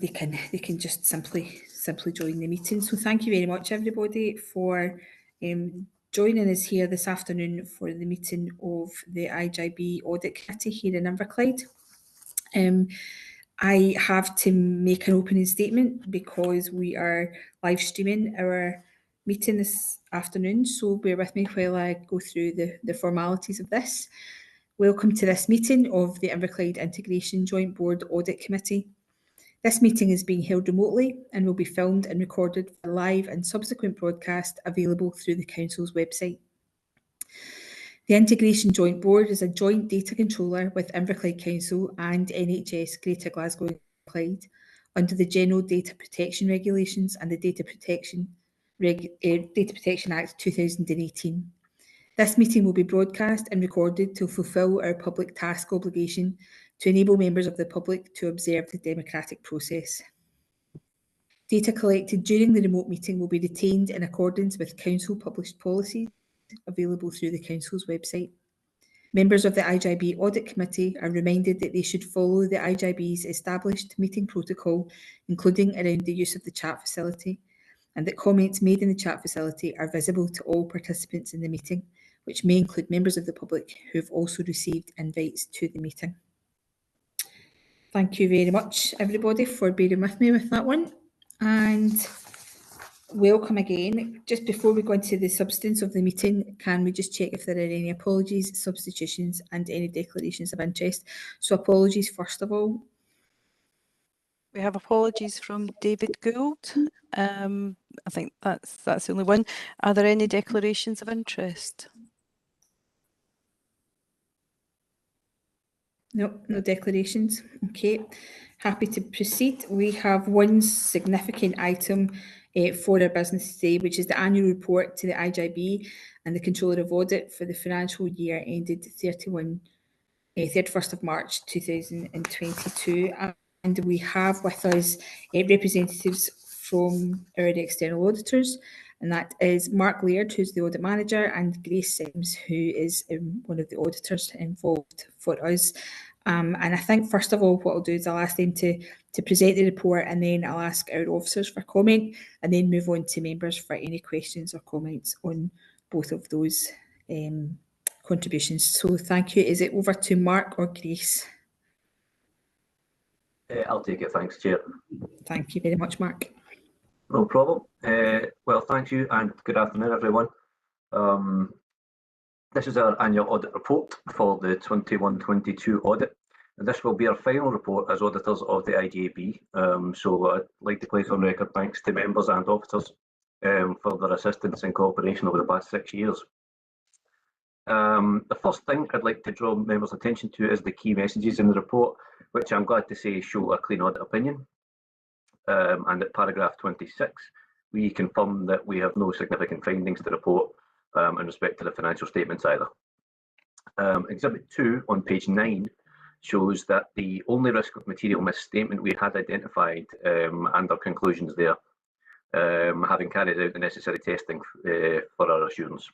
they can just simply join the meeting. So thank you very much, everybody, for joining us here this afternoon for the meeting of the IJB Audit Committee here in Inverclyde. I have to make an opening statement because we are live streaming our meeting this afternoon, so bear with me while I go through the formalities of this. Welcome to this meeting of the Inverclyde Integration Joint Board Audit Committee. This meeting is being held remotely and will be filmed and recorded for live and subsequent broadcast available through the Council's website. The Integration Joint Board is a joint data controller with Inverclyde Council and NHS Greater Glasgow and Clyde under the General Data Protection Regulations and the Data Protection Act 2018. This meeting will be broadcast and recorded to fulfil our public task obligation to enable members of the public to observe the democratic process. Data collected during the remote meeting will be retained in accordance with Council published policies available through the Council's website. Members of the IJB Audit Committee are reminded that they should follow the IJB's established meeting protocol, including around the use of the chat facility, and that comments made in the chat facility are visible to all participants in the meeting, which may include members of the public who have also received invites to the meeting. Thank you very much, everybody, for bearing with me with that one. And welcome again. Just before we go into the substance of the meeting, can we just check if there are any apologies, substitutions and any declarations of interest? So apologies first of all. We have apologies from David Gould. I think that's the only one. Are there any declarations of interest? No, no declarations. Okay, happy to proceed. We have one significant item for our business today, which is the annual report to the IJB and the Controller of Audit for the financial year ended 31st of March 2022. And we have with us representatives from our external auditors, and that is Mark Laird, who's the audit manager, and Grace Sims, who is one of the auditors involved for us. And I think, first of all, what I'll do is I'll ask them to present the report, and then I'll ask our officers for comment, and then move on to members for any questions or comments on both of those contributions. So thank you. Is it over to Mark or Grace? I'll take it, thanks, Chair. Thank you very much, Mark. No problem. Well, thank you and good afternoon, everyone. This is our annual audit report for the 21-22 audit, and this will be our final report as auditors of the IJB. So I'd like to place on record thanks to members and officers for their assistance and cooperation over the past 6 years. The first thing I'd like to draw members' attention to is the key messages in the report, which I'm glad to say show a clean audit opinion. And at paragraph 26, we confirm that we have no significant findings to report in respect to the financial statements either. Exhibit 2 on page 9 shows that the only risk of material misstatement we had identified and our conclusions there, having carried out the necessary testing for our assurance.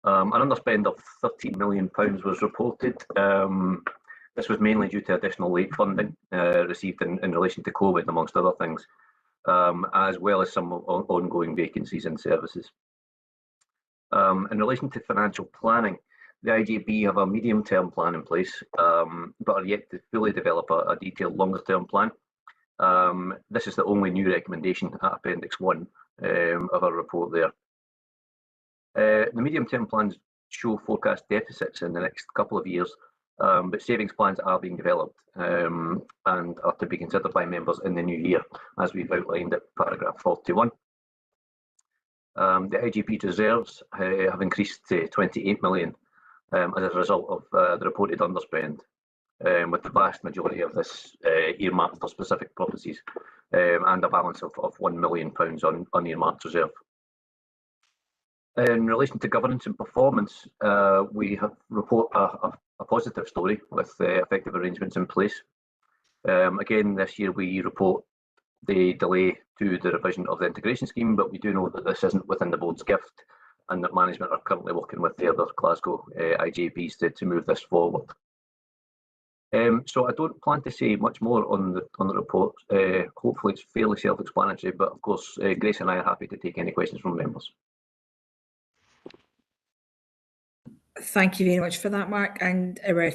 An underspend of £13 million was reported. This was mainly due to additional late funding received in relation to COVID, amongst other things, as well as some ongoing vacancies in services. In relation to financial planning, the IJB have a medium-term plan in place, but are yet to fully develop a detailed longer-term plan. This is the only new recommendation at Appendix 1 of our report there. The medium-term plans show forecast deficits in the next couple of years, but savings plans are being developed and are to be considered by members in the new year, as we've outlined at paragraph 41. The IJB reserves have increased to 28 million as a result of the reported underspend, with the vast majority of this earmarked for specific purposes, and a balance of £1 million on unearmarked reserve. In relation to governance and performance, we have report a positive story with effective arrangements in place. Again, this year we report the delay to the revision of the integration scheme, but we do know that this isn't within the board's gift and that management are currently working with the other Glasgow IJBs to move this forward. So I don't plan to say much more on the report. Hopefully it's fairly self-explanatory, but of course Grace and I are happy to take any questions from members. Thank you very much for that, Mark, and our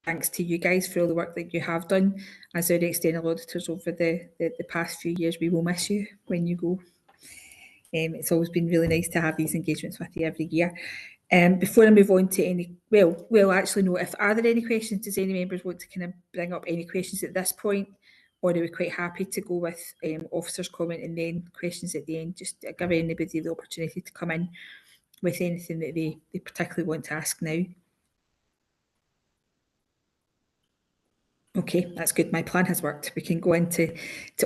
thanks to you guys for all the work that you have done as our external auditors over the past few years. We will miss you when you go. It's always been really nice to have these engagements with you every year. Before I move on to any, well, actually no, if are there any questions, does any members want to kind of bring up any questions at this point, or are we quite happy to go with officers' comment and then questions at the end, just to give anybody the opportunity to come in with anything that they particularly want to ask now? Okay, that's good. My plan has worked. We can go into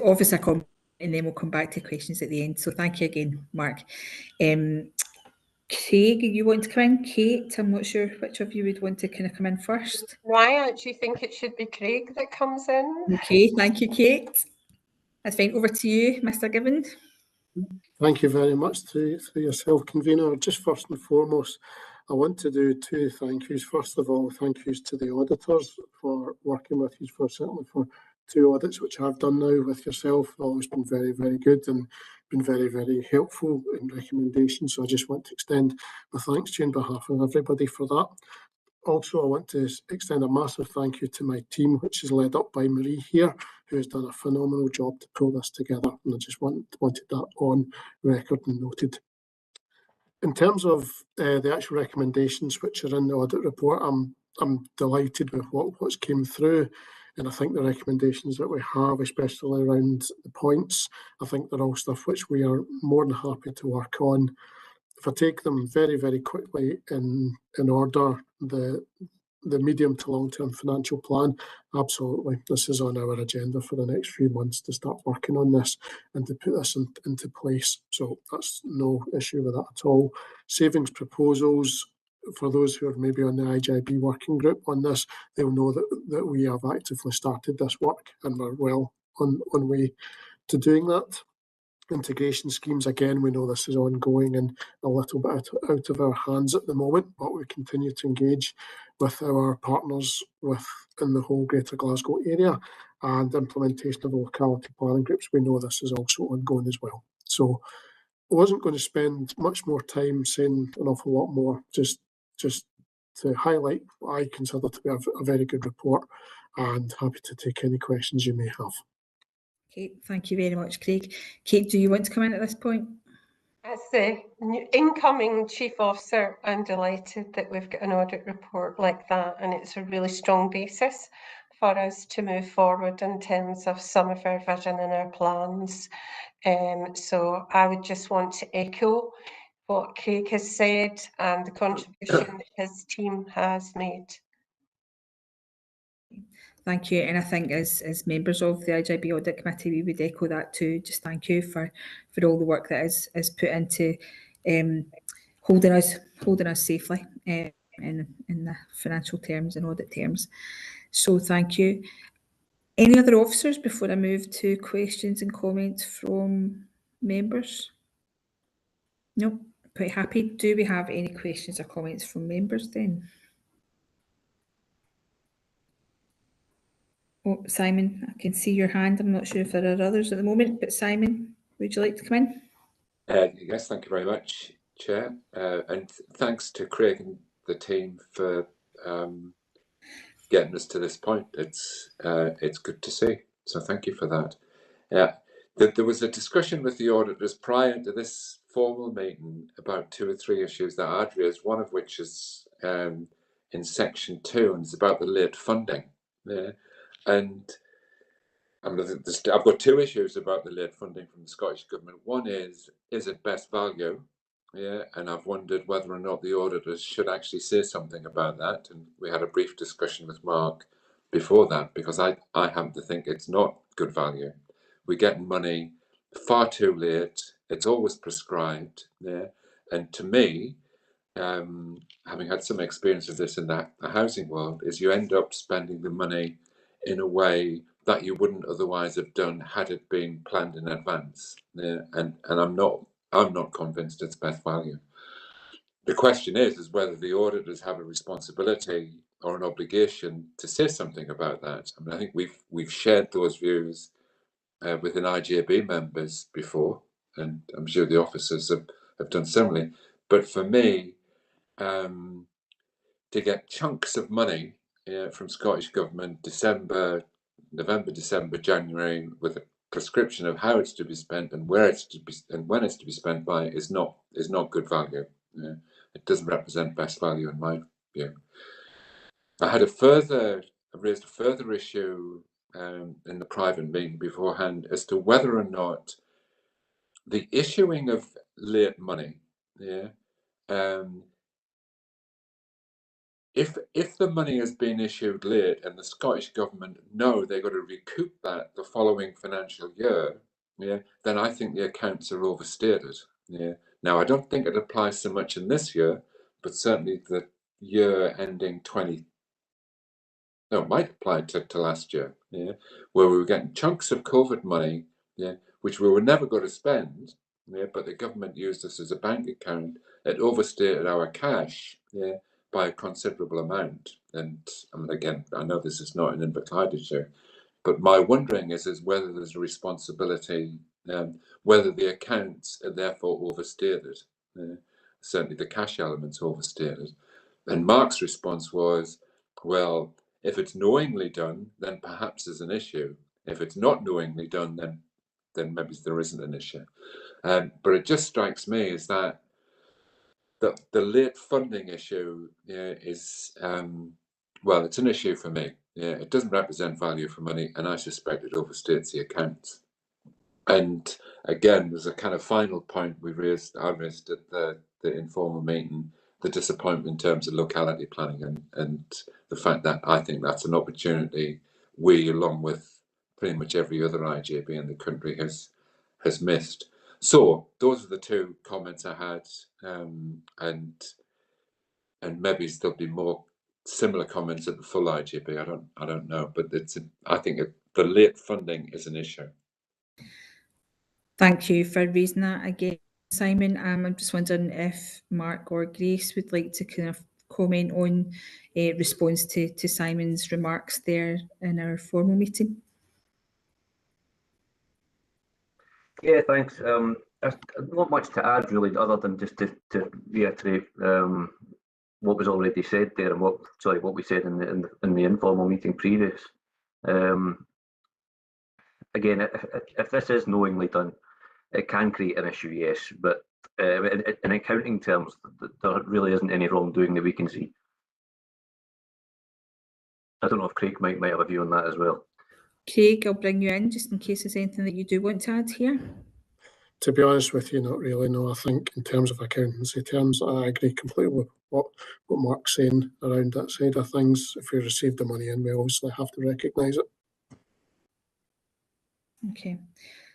officer comment and then we'll come back to questions at the end. So thank you again, Mark. Craig, you want to come in? Kate, I'm not sure which of you would want to kind of come in first. No, I actually think it should be Craig that comes in. Okay, thank you, Kate. That's fine. Over to you, Mr. Gibbon. Thank you very much to yourself, convener. Just first and foremost, I want to do two thank yous. First of all, thank yous to the auditors for working with you certainly for 2 audits, which I've done now with yourself. Always been very, very good and been very, very helpful in recommendations. So I just want to extend my thanks to you on behalf of everybody for that. Also, I want to extend a massive thank you to my team, which is led up by Marie here, who has done a phenomenal job to pull this together. And I just wanted that on record and noted. In terms of the actual recommendations which are in the audit report, I'm delighted with what's came through. And I think the recommendations that we have, especially around the points, I think they're all stuff which we are more than happy to work on. If I take them very, very quickly in order, the medium to long-term financial plan, absolutely, this is on our agenda for the next few months to start working on this and to put this into place. So that's no issue with that at all. Savings proposals, for those who are maybe on the IJB working group on this, they'll know that we have actively started this work and we're well on way to doing that. Integration schemes, again, we know this is ongoing and a little bit out of our hands at the moment, but we continue to engage with our partners in the whole Greater Glasgow area, and implementation of locality planning groups. We know this is also ongoing as well. So I wasn't going to spend much more time saying an awful lot more, just to highlight what I consider to be a very good report, and happy to take any questions you may have. Okay, thank you very much, Craig. Kate, do you want to come in at this point? As the incoming Chief Officer, I'm delighted that we've got an audit report like that, and it's a really strong basis for us to move forward in terms of some of our vision and our plans. So I would just want to echo what Craig has said and the contribution that his team has made. Thank you, and I think as members of the IJB Audit Committee, we would echo that too. Just thank you for all the work that is put into holding us safely in the financial terms and audit terms. So thank you. Any other officers before I move to questions and comments from members? No, quite happy. Do we have any questions or comments from members then? Oh, Simon, I can see your hand. I'm not sure if there are others at the moment, but Simon, would you like to come in? Yes, thank you very much, Chair. And thanks to Craig and the team for getting us to this point. It's good to see. So thank you for that. Yeah, there was a discussion with the auditors prior to this formal meeting about 2 or 3 issues that I'd raised, one of which is in section 2, and it's about the late funding. Yeah. And I've got 2 issues about the late funding from the Scottish Government. One is it best value? Yeah, and I've wondered whether or not the auditors should actually say something about that. And we had a brief discussion with Mark before that, because I happen to think it's not good value. We get money far too late. It's always prescribed. Yeah, and to me, having had some experience of this in the housing world, is you end up spending the money in a way that you wouldn't otherwise have done had it been planned in advance. Yeah, and I'm not convinced it's best value. The question is whether the auditors have a responsibility or an obligation to say something about that. I mean, I think we've shared those views within IJB members before, and I'm sure the officers have done similarly. But for me, to get chunks of money from Scottish Government, November, December, January, with a prescription of how it's to be spent and where it's to be and when it's to be spent by is not good value. It doesn't represent best value in my view. I raised a further issue in the private meeting beforehand as to whether or not the issuing of late money, if the money has been issued late and the Scottish Government know they've got to recoup that the following financial year, then I think the accounts are overstated. Now, I don't think it applies so much in this year, but certainly the year ending it might apply to last year, where we were getting chunks of COVID money, which we were never going to spend, but the government used this as a bank account. It overstated our cash, by a considerable amount. And I mean, again, I know this is not an Inverclyde issue, but my wondering is whether there's a responsibility, whether the accounts are therefore overstated. Certainly the cash element's overstated. And Mark's response was, well, if it's knowingly done, then perhaps there's an issue. If it's not knowingly done, then maybe there isn't an issue. But it just strikes me as that the late funding issue is, well, it's an issue for me. It doesn't represent value for money, and I suspect it overstates the accounts. And again, there's a kind of final point I raised at the informal meeting, the disappointment in terms of locality planning and the fact that I think that's an opportunity we, along with pretty much every other IJB in the country, has missed. So those are the two comments I had, and maybe there'll be more similar comments at the full IJB. I don't know, but I think the late funding is an issue. Thank you for raising that again, Simon. I'm just wondering if Mark or Grace would like to kind of comment on response to Simon's remarks there in our formal meeting. Yeah, thanks. Not much to add really, other than just to reiterate what was already said there, and what we said in the informal meeting previous. Again, if this is knowingly done, it can create an issue, yes, but in accounting terms, there really isn't any wrongdoing that we can see. I don't know if Craig might have a view on that as well. Craig, I'll bring you in just in case there's anything that you do want to add here. To be honest with you, not really, no. I think in terms of accountancy terms, I agree completely with what Mark's saying around that side of things. If we receive the money in, we obviously have to recognise it. Okay.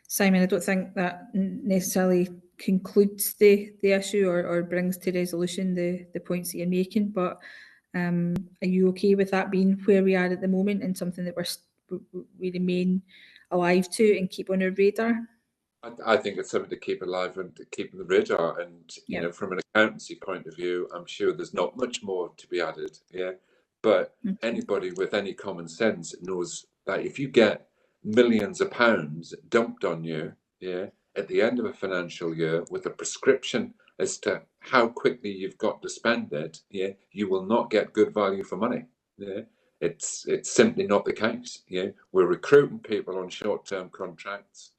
Simon, I don't think that necessarily concludes the issue or brings to resolution the points that you're making, but are you okay with that being where we are at the moment and something that we remain alive to and keep on our radar? I think it's something to keep alive and to keep on the radar. And you know, from an accountancy point of view, I'm sure there's not much more to be added. But anybody with any common sense knows that if you get millions of pounds dumped on you, at the end of a financial year with a prescription as to how quickly you've got to spend it, you will not get good value for money. It's simply not the case. We're recruiting people on short-term contracts,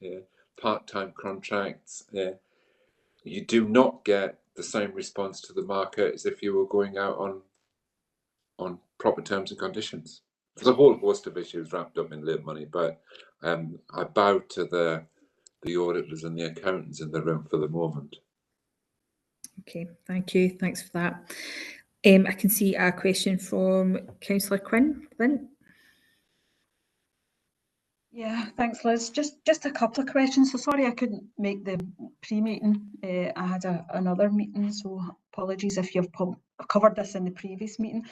part-time contracts. You do not get the same response to the market as if you were going out on proper terms and conditions. There's a whole host of issues wrapped up in late money, but I bow to the auditors and the accountants in the room for the moment. Okay, thank you. Thanks for that. I can see a question from Councillor Quinn. Lynn? Yeah, thanks, Liz. Just a couple of questions. So sorry I couldn't make the pre-meeting. I had another meeting, so apologies if you've covered this in the previous meeting.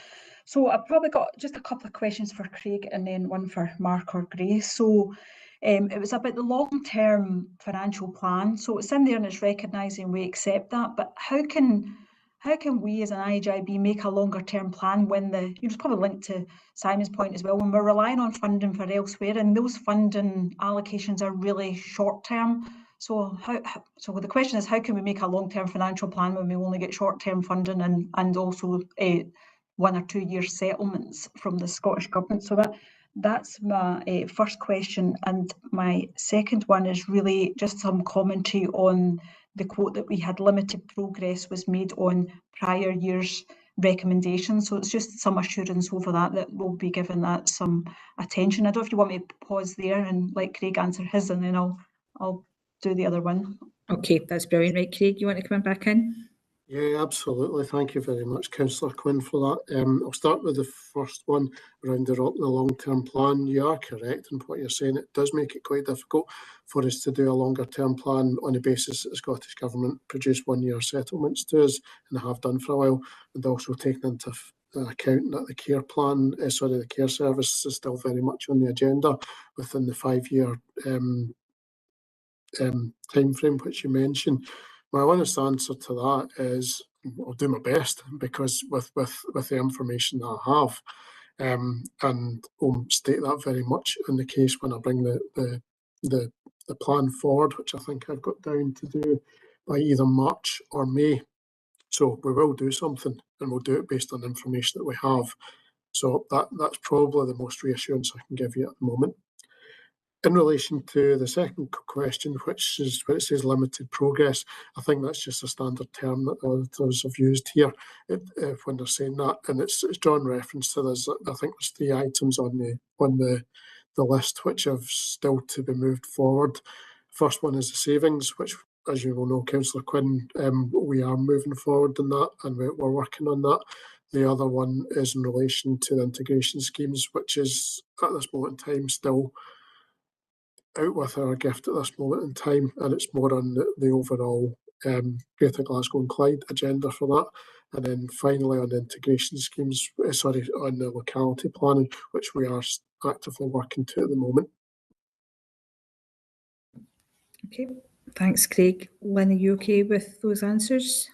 So I've probably got just a couple of questions for Craig and then one for Mark or Grace. So it was about the long-term financial plan. So it's in there and it's recognising we accept that, but how can how can we as an IJB make a longer term plan when it's probably linked to Simon's point as well, when we're relying on funding for elsewhere and those funding allocations are really short term. So the question is, how can we make a long term financial plan when we only get short term funding and also 1 or 2 year settlements from the Scottish Government? So that's my first question. And my second one is really just some commentary on the quote that we had: limited progress was made on prior year's recommendations. So it's just some assurance over that we'll be giving that some attention. I don't know if you want me to pause there and let Craig answer his, and then I'll do the other one. Okay, that's brilliant. Right, Craig, you want to come back in? Yeah, absolutely. Thank you very much, Councillor Quinn, for that. I'll start with the first one around the long-term plan. You are correct in what you're saying. It does make it quite difficult for us to do a longer-term plan on the basis that the Scottish Government produce 1 year settlements to us, and have done for a while, and also taking into account that the care plan, the care service is still very much on the agenda within the 5 year time frame which you mentioned. My honest answer to that is I'll do my best, because with the information that I have, and I'll state that very much in the case when I bring the plan forward, which I think I've got down to do by either March or May. So we will do something, and we'll do it based on the information that we have. So that's probably the most reassurance I can give you at the moment. In relation to the second question, which is when it says limited progress, I think that's just a standard term that auditors have used here when they're saying that, and it's drawn reference to this. I think there's 3 items on the list which have still to be moved forward. First one is the savings, which, as you will know, Councillor Quinn, we are moving forward in that, and we're working on that. The other one is in relation to the integration schemes, which is at this moment in time still out with our gift at this moment in time, and it's more on the overall Greater Glasgow and Clyde agenda for that. And then finally on the integration schemes, on the locality planning, which we are actively working to at the moment. Okay, thanks, Craig. Lynn, are you okay with those answers?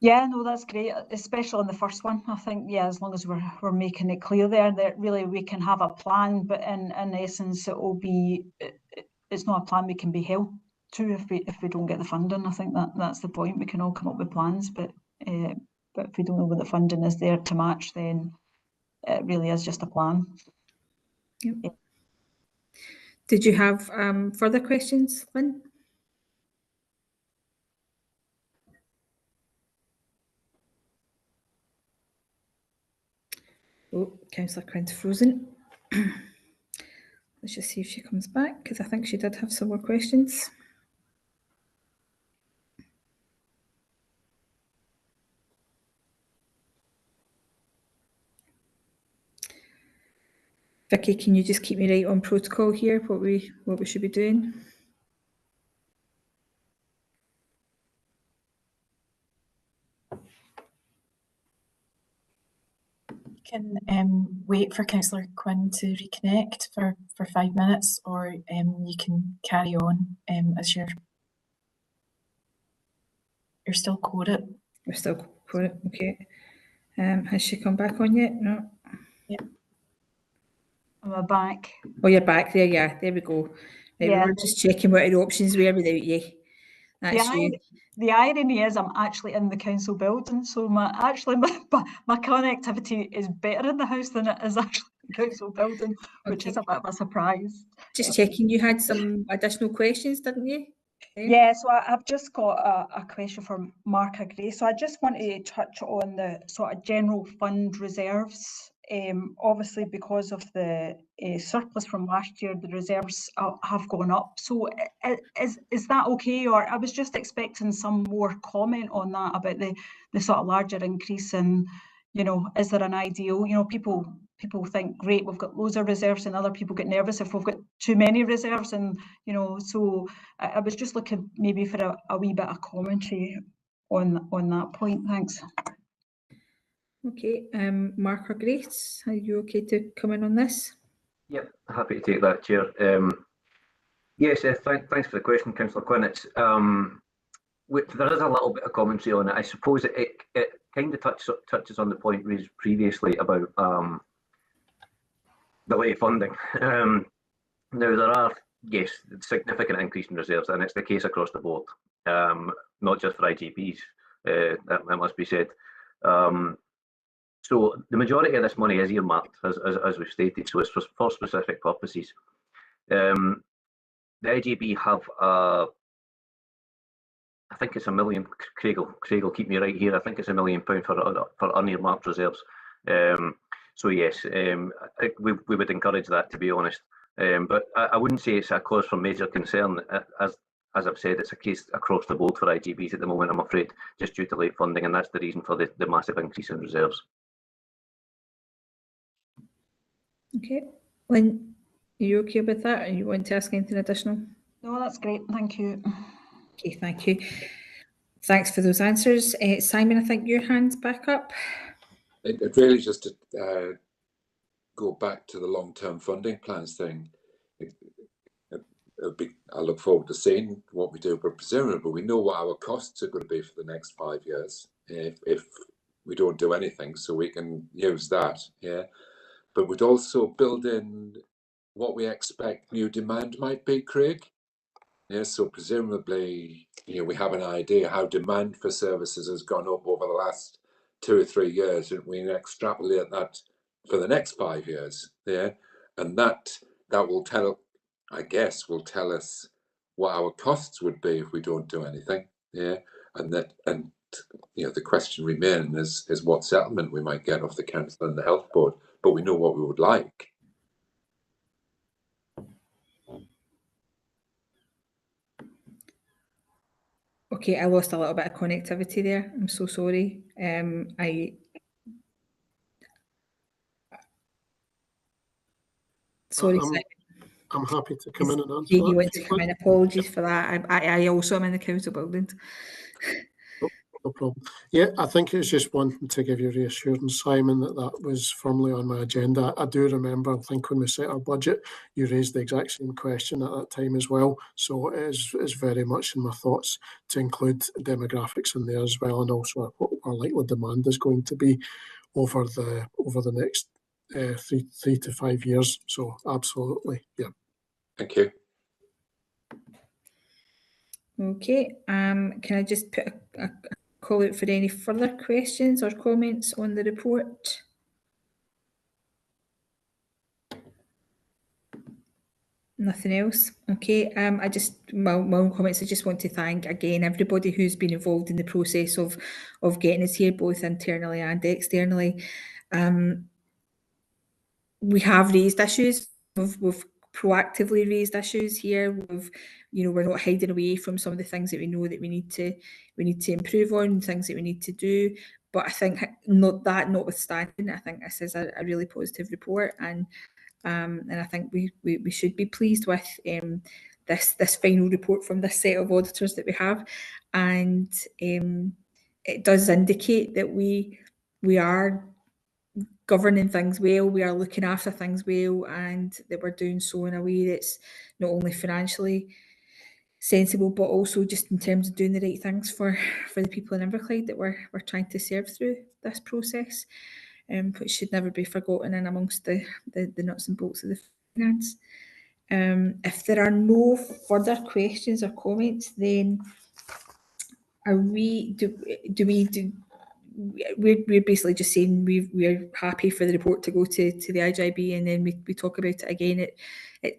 Yeah, no, that's great, especially on the first one. I think, yeah, as long as we're making it clear there that really we can have a plan, but in essence it will be, it's not a plan we can be held to if we don't get the funding. I think that's the point. We can all come up with plans, but if we don't know what the funding is there to match, then it really is just a plan. Yep. Yeah. Did you have further questions, Lynn? Oh, Councillor Quinn's frozen. Let's just see if she comes back, because I think she did have some more questions. Vicky, can you just keep me right on protocol here, what we should be doing? Can wait for Councillor Quinn to reconnect for 5 minutes, or you can carry on as you're still quoted. We're still quoted, okay. Has she come back on yet? No. Yep. Am I back? Oh, you're back there, yeah, there we go. Right, Yeah. we were just checking what our options were without you. That's you. The irony is I'm actually in the council building, so my connectivity is better in the house than it is actually in the council building, which is a bit of a surprise. Just checking, you had some additional questions, didn't you? Yeah, so I've just got a question from Mark Agray. So I just want to touch on the sort of general fund reserves. Obviously, because of the surplus from last year, the reserves have gone up. So is that okay? Or I was just expecting some more comment on that about the sort of larger increase in, you know, is there an ideal? You know, people think, great, we've got loads of reserves, and other people get nervous if we've got too many reserves. And, you know, so I was just looking maybe for a wee bit of commentary on that point. Thanks. Okay, Mark or Grace, are you okay to come in on this? Yep, happy to take that, Chair. Yes, thanks for the question, Councillor Quinn. It's there is a little bit of commentary on it. I suppose it kind of touches on the point raised previously about delay funding. Now, there are, yes, significant increase in reserves, and it's the case across the board, not just for IJBs, that must be said. So the majority of this money is earmarked, as we've stated, so it's for specific purposes. The IJB have I think it's £1 million. Craig will keep me right here. I think it's £1 million for unearmarked reserves. So yes, we would encourage that, to be honest. But I wouldn't say it's a cause for major concern. As I've said, it's a case across the board for IJBs at the moment, I'm afraid, just due to late funding, and that's the reason for the massive increase in reserves. Okay, Lynn, are you okay with that? Or you want to ask anything additional? No, that's great. Thank you. Okay, thank you. Thanks for those answers. Simon, I think your hand's back up. It really just to go back to the long-term funding plans thing. I look forward to seeing what we do, but presumably we know what our costs are going to be for the next 5 years if we don't do anything, so we can use that. Yeah, but we'd also build in what we expect new demand might be, Craig. Yeah, so presumably, we have an idea how demand for services has gone up over the last 2 or 3 years, and we extrapolate that for the next 5 years. Yeah, and that will tell, I guess, will tell us what our costs would be if we don't do anything. Yeah, and the question remaining is what settlement we might get off the council and the health board, but we know what we would like. Okay, I lost a little bit of connectivity there. I'm so sorry. Sorry, Simon. I'm happy to come in and answer You want to come in? Apologies for that. I also am in the council building. No problem. Yeah, I think it's just wanting to give you reassurance, Simon, that was firmly on my agenda. I do remember, I think when we set our budget, you raised the exact same question at that time as well. So it is very much in my thoughts to include demographics in there as well, and also what our likely demand is going to be over the next 3 to 5 years. So absolutely, yeah. Thank you. Okay, can I just put a call out for any further questions or comments on the report? Nothing else. Okay, my own comments. I just want to thank again everybody who's been involved in the process of getting us here, both internally and externally. We have raised issues. We've proactively raised issues here. We're not hiding away from some of the things that we know that we need to improve on, things that we need to do. But I think notwithstanding, I think this is a really positive report, and I think we should be pleased with this final report from this set of auditors that we have, and it does indicate that we are governing things well, we are looking after things well, and that we're doing so in a way that's not only financially sensible, but also just in terms of doing the right things for the people in Inverclyde that we're trying to serve through this process, which should never be forgotten in amongst the nuts and bolts of the finance. If there are no further questions or comments, then we're basically just saying we're happy for the report to go to the IJB, and then we talk about it again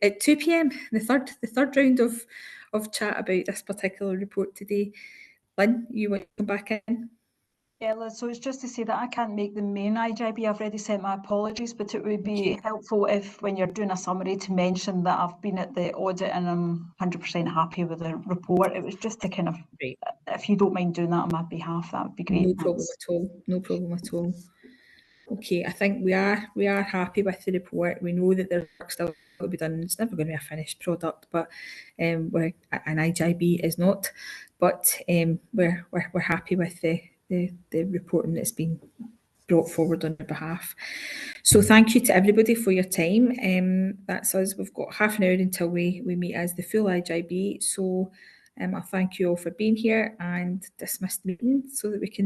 at 2 p.m. the third round of chat about this particular report today. Lynn, you want to come back in? Yeah, Liz, so it's just to say that I can't make the main IJB. I've already sent my apologies, but it would be helpful if, when you're doing a summary, to mention that I've been at the audit and I'm 100% happy with the report. It was just to kind of, if you don't mind doing that on my behalf, that would be great. No problem at all. No problem at all. Okay, I think we are happy with the report. We know that there's work still to be done. It's never going to be a finished product, but an IJB is not. But we're happy with the reporting that's been brought forward on our behalf. So thank you to everybody for your time. That's us. We've got half an hour until we meet as the full IJB. So I'll thank you all for being here and dismiss the meeting so that we can